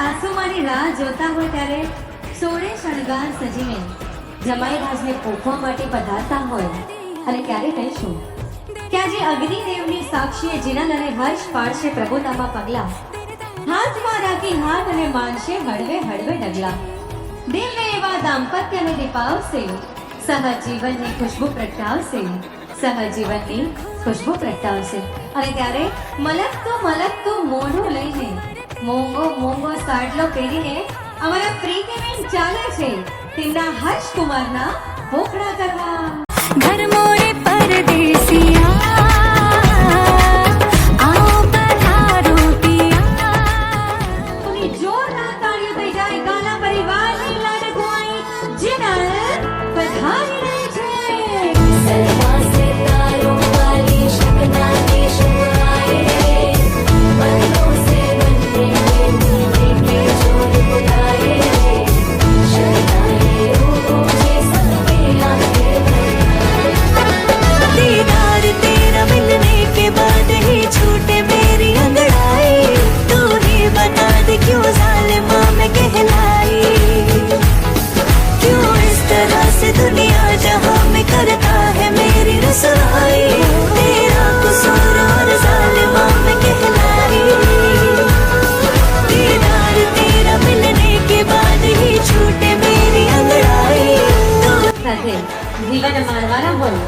સાસુમાની રાહ જોતા હોય ત્યારે સોળે શણગાર સજીને જમાઈ રાજને પોખવા માટે પધારતા હોય અને ક્યારે કહીશું કે આજે અગ્નિદેવની સાક્ષીએ જીનલ અને હર્ષ પાડશે પ્રભુતામાં પગલા, હાથમાં રાખી હાથ અને માનશે હળવે હળવે ડગલા. દિવ્ય એવા દાંપત્યને દીપાવશે, સહજીવનની ખુશ્બુ પ્રગટાવશે, સહજીવનની ખુશ્બુ પ્રગટાવશે. અને ત્યારે મલકતું મોઢું લઈને મોંઘો મોંઘો સાડલો પહેરીને અમારા પ્રીતિબેન ચાલે છે તેમના હર્ષ કુમારના પોખડા કરવા. घर मोरे परदेसिया आओ पधारो पिया. जोरदार तालियों થઈ જાય ગાના પરિવારની લાડકવાઈ જીનલ પધારી રહી છે. सलमा से तारों वाली शबना के शुआए, बंदों से बनने के के जोर बुलाए, शहनाए ऊंचे सबके आगे. दीदार तेरा मिलने के बाद ही छूटे मेरी अंगड़ाई, तू ही बता दे क्यों जालिमा मैं कहलाई, क्यों इस तरह से दुनिया जहां में करता है मेरी रसवाई, तेरा कसूर और जालिमा मैं कहलाई. दीदार तेरा मिलने के बाद ही छूटे मेरी अंगड़ाई. સાથે જીવન માણવાના હોય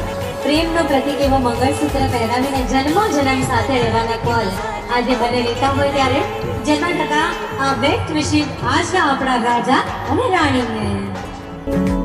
પ્રેમનો પ્રતીક એવો મંગળસૂત્ર પહેરાવીને જન્મો જન્મ સાથે રહેવાના કોલ આજે મને લેતા હોય ત્યારે જન્મ ટકા આ વ્યક્ત વિશે આશા આપણા રાજા અને રાણીને.